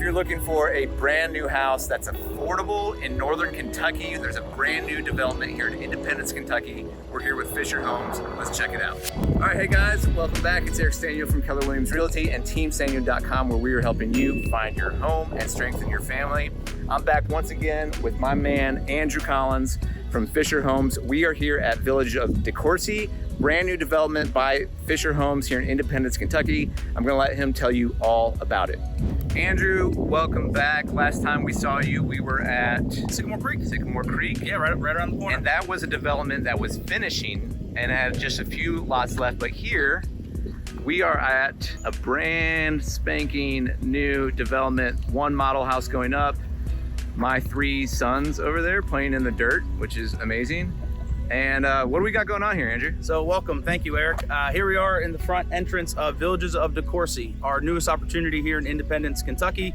you're looking for a brand new house that's affordable in Northern Kentucky, there's a brand new development here in Independence, Kentucky. We're here with Fischer Homes. Let's check it out. All right, hey guys, welcome back. It's Sztanyo from Keller Williams Realty and TeamStanyo.com, where we are helping you find your home and strengthen your family. I'm back once again with my man, Andrew Collins from Fischer Homes. We are here at Village of Decoursey, brand new development by Fischer Homes here in Independence, Kentucky. I'm gonna let him tell you all about it. Andrew, welcome back. Last time we saw you, we were at Sycamore Creek. Sycamore Creek. Yeah, right around the corner. And that was a development that was finishing and had just a few lots left. But here, we are at a brand spanking new development, one model house going up. My 3 sons over there playing in the dirt, which is amazing. And what do we got going on here, Andrew? So welcome, thank you, Eric. Here we are in the front entrance of Villages of Decoursey, our newest opportunity here in Independence, Kentucky.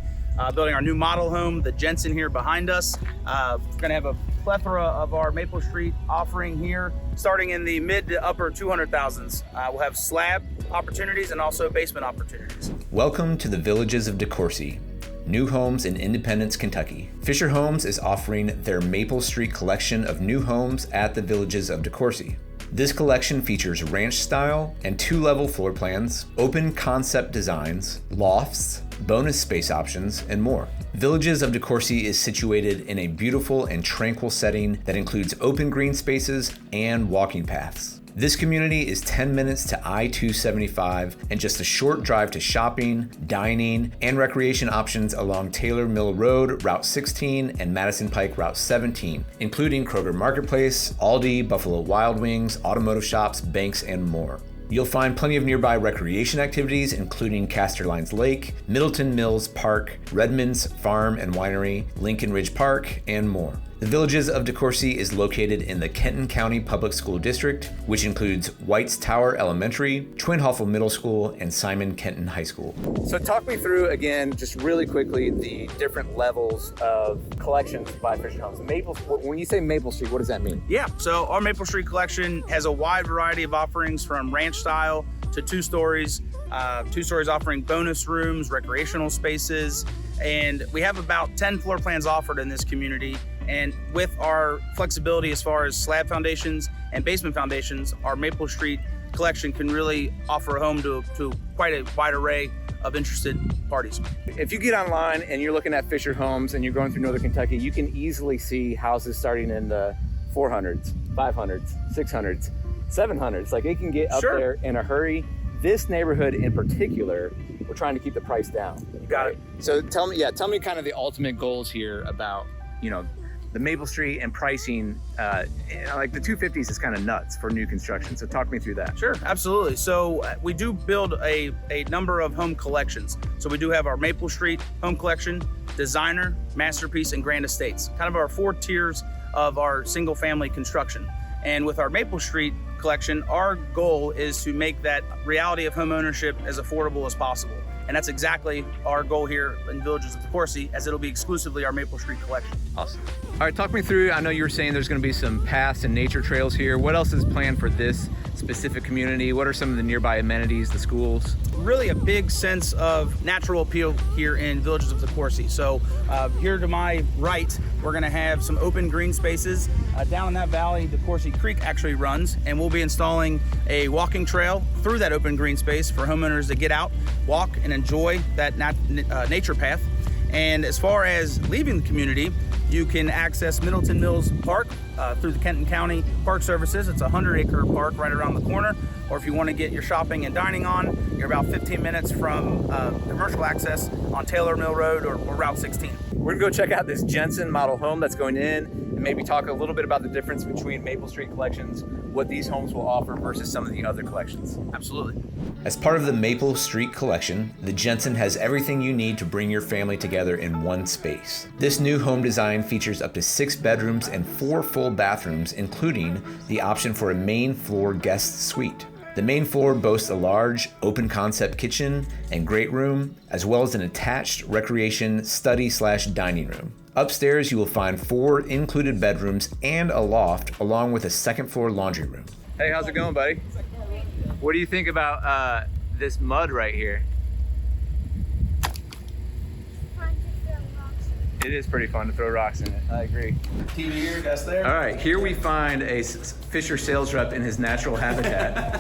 Building our new model home, the Jensen here behind us. We're gonna have a plethora of our Maple Street offering here, starting in the mid to upper 200,000s. We'll have slab opportunities and also basement opportunities. Welcome to the Villages of Decoursey. New homes in Independence, Kentucky. Fischer Homes is offering their Maple Street collection of new homes at the Villages of Decoursey. This collection features ranch style and 2-level floor plans, open concept designs, lofts, bonus space options, and more. Villages of Decoursey is situated in a beautiful and tranquil setting that includes open green spaces and walking paths. This community is 10 minutes to I-275 and just a short drive to shopping, dining, and recreation options along Taylor Mill Road, Route 16, and Madison Pike, Route 17, including Kroger Marketplace, Aldi, Buffalo Wild Wings, automotive shops, banks, and more. You'll find plenty of nearby recreation activities, including Casterlines Lake, Middleton Mills Park, Redmond's Farm and Winery, Lincoln Ridge Park, and more. The Villages of Decoursey is located in the Kenton County Public School District, which includes White's Tower Elementary, Twin Hoffel Middle School, and Simon Kenton High School. So talk me through, again, just really quickly, the different levels of collections by Fischer Homes. When you say Maple Street, what does that mean? Yeah, so our Maple Street collection has a wide variety of offerings from ranch style to 2 stories. 2 stories offering bonus rooms, recreational spaces, and we have about 10 floor plans offered in this community. And with our flexibility as far as slab foundations and basement foundations, our Maple Street collection can really offer a home to quite a wide array of interested parties. If you get online and you're looking at Fischer Homes and you're going through Northern Kentucky, you can easily see houses starting in the 400s, 500s, 600s, 700s. Like, it can get up there in a hurry. This neighborhood in particular, we're trying to keep the price down. You got it. So tell me kind of the ultimate goals here about, the Maple Street and pricing. Like the 250s is kind of nuts for new construction. So talk me through that. Sure, absolutely. So we do build a number of home collections. So we do have our Maple Street home collection, designer, masterpiece, and grand estates. Kind of our 4 tiers of our single family construction. And with our Maple Street collection, our goal is to make that reality of home ownership as affordable as possible. And that's exactly our goal here in Villages of Decoursey, as it'll be exclusively our Maple Street collection. Awesome. All right, talk me through, I know you were saying there's gonna be some paths and nature trails here. What else is planned for this specific community? What are some of the nearby amenities, the schools? Really a big sense of natural appeal here in Villages of Decoursey. So here to my right, we're gonna have some open green spaces. Down in that valley, Decoursey Creek actually runs, and we'll be installing a walking trail through that open green space for homeowners to get out, walk, and enjoy that nature path. And as far as leaving the community, you can access Middleton Mills Park through the Kenton County Park Services. It's a 100-acre park right around the corner. Or if you want to get your shopping and dining on, you're about 15 minutes from commercial access on Taylor Mill Road or Route 16. We're gonna go check out this Jensen model home that's going in and maybe talk a little bit about the difference between Maple Street collections, what these homes will offer versus some of the other collections. Absolutely. As part of the Maple Street collection, the Jensen has everything you need to bring your family together in one space. This new home design features up to 6 bedrooms and 4 full bathrooms, including the option for a main floor guest suite. The main floor boasts a large, open concept kitchen and great room, as well as an attached recreation study/dining room. Upstairs, you will find 4 included bedrooms and a loft, along with a second floor laundry room. Hey, how's it going, buddy? What do you think about this mud right here? Fun to It is pretty fun to throw rocks in it. I agree. TV here, that's there. All right, here we find a Fischer sales rep in his natural habitat,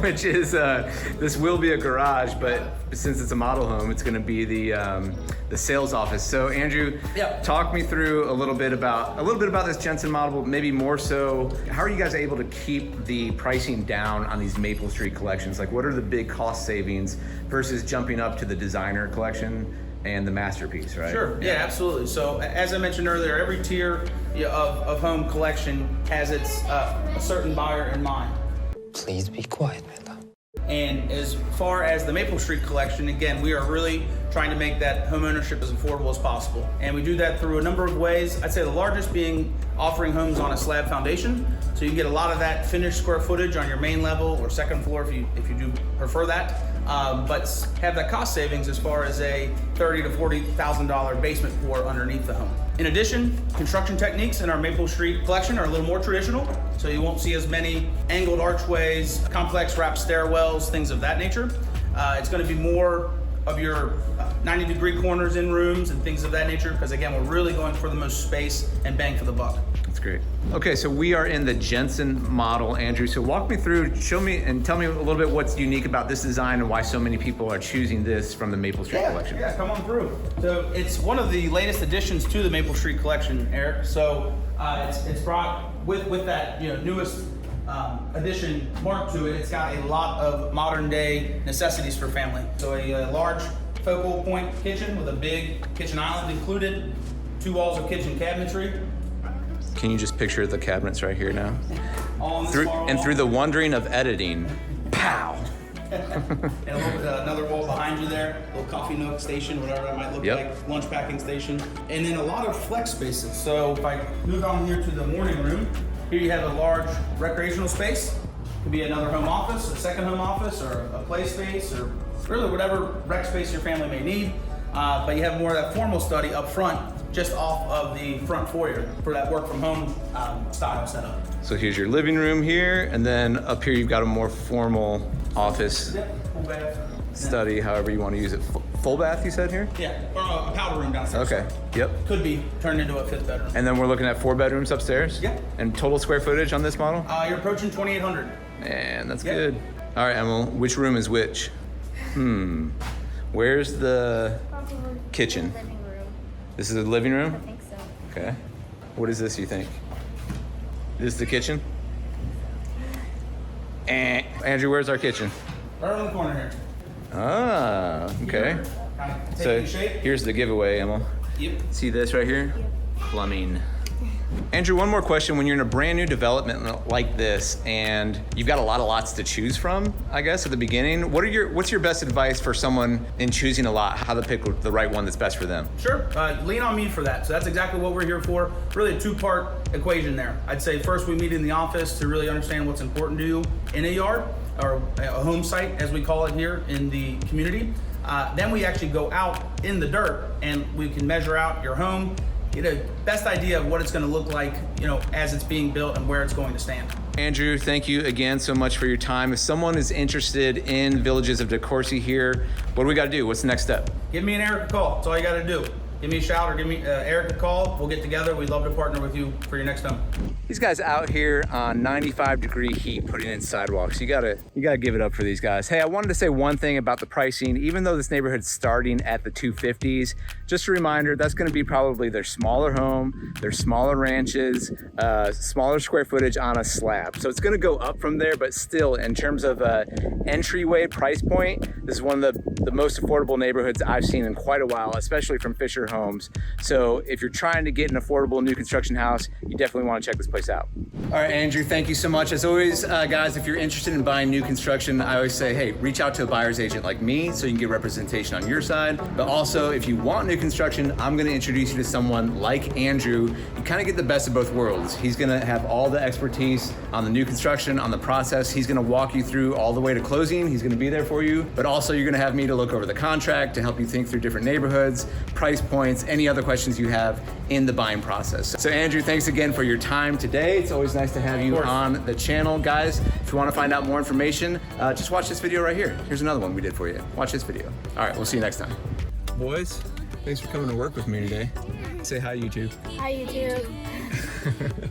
which is, this will be a garage, but since it's a model home, it's gonna be the sales office. So Andrew, Yep. talk me through a little bit about this Jensen model, but maybe more so, how are you guys able to keep the pricing down on these Maple Street collections? Like, what are the big cost savings versus jumping up to the designer collection and the masterpiece, right? Sure, yeah, absolutely. So as I mentioned earlier, every tier of home collection has its a certain buyer in mind. Please be quiet, my love. And as far as the Maple Street collection, again, we are really trying to make that home ownership as affordable as possible. And we do that through a number of ways. I'd say the largest being offering homes on a slab foundation. So you can get a lot of that finished square footage on your main level or second floor if you do prefer that. But have that cost savings as far as a $30,000 to $40,000 basement pour underneath the home. In addition, construction techniques in our Maple Street collection are a little more traditional, so you won't see as many angled archways, complex wrap stairwells, things of that nature. It's going to be more of your 90-degree corners in rooms and things of that nature, because again, we're really going for the most space and bang for the buck. That's great. Okay, so we are in the Jensen model, Andrew. So walk me through, show me and tell me a little bit what's unique about this design and why so many people are choosing this from the Maple Street collection. Yeah, come on through. So it's one of the latest additions to the Maple Street collection, Eric. So it's brought with that newest addition mark to it. It's got a lot of modern day necessities for family. So a large focal point kitchen with a big kitchen island included, 2 walls of kitchen cabinetry. Can you just picture the cabinets right here now? All in this Through the wondering of editing, pow! And another wall behind you there, a little coffee nook station, whatever that might look like, lunch packing station. And then a lot of flex spaces. So if I move on here to the morning room, here you have a large recreational space. Could be another home office, a second home office, or a play space, or really whatever rec space your family may need. But you have more of that formal study up front, just off of the front foyer for that work from home style setup. So here's your living room here, and then up here you've got a more formal office Full bath. study, however you want to use it. Full bath, you said here? Yeah, or a powder room downstairs. Okay, yep. Could be turned into a 5th bedroom. And then we're looking at 4 bedrooms upstairs? Yep. And total square footage on this model? You're approaching 2,800. Man, that's Yep. good. All right, Emil, which room is which? Where's the Probably kitchen? the living room. This is the living room? I think so. Okay. What is this, you think? This is the kitchen? Andrew, where's our kitchen? Right around the corner here. Ah, okay. Kind of So taking shape. here's the giveaway, Emil. Yep. See this right here? Plumbing. Andrew, one more question. When you're in a brand new development like this and you've got a lot of lots to choose from, I guess, at the beginning, what's your best advice for someone in choosing a lot, how to pick the right one that's best for them? Sure. Lean on me for that. So that's exactly what we're here for. Really a 2-part equation there. I'd say first we meet in the office to really understand what's important to you in a yard or a home site, as we call it here in the community. Then we actually go out in the dirt and we can measure out your home, get a best idea of what it's going to look like, as it's being built and where it's going to stand. Andrew, thank you again so much for your time. If someone is interested in Villages of Decoursey here, what do we got to do? What's the next step? Give me and Eric a call. That's all you got to do. Give me a shout or give me Eric a call. We'll get together. We'd love to partner with you for your next home. These guys out here on 95-degree heat putting in sidewalks. You gotta give it up for these guys. Hey, I wanted to say one thing about the pricing. Even though this neighborhood's starting at the 250s, just a reminder, that's gonna be probably their smaller home, their smaller ranches, smaller square footage on a slab. So it's gonna go up from there, but still in terms of entryway price point, this is one of the most affordable neighborhoods I've seen in quite a while, especially from Fischer Homes. So if you're trying to get an affordable new construction house, you definitely wanna check this place out. All right, Andrew, thank you so much. As always, guys, if you're interested in buying new construction, I always say, hey, reach out to a buyer's agent like me so you can get representation on your side. But also, if you want new construction, I'm gonna introduce you to someone like Andrew. You kind of get the best of both worlds. He's gonna have all the expertise on the new construction, on the process. He's gonna walk you through all the way to closing. He's gonna be there for you. But also, you're gonna have me to look over the contract, to help you think through different neighborhoods, price points, any other questions you have in the buying process. So Andrew, thanks again for your time today. It's always nice to have you on the channel. Guys, if you want to find out more information, just watch this video right here. Here's another one we did for you. Watch this video. All right, we'll see you next time. Boys, Thanks for coming to work with me today. Say hi, YouTube. Hi, YouTube.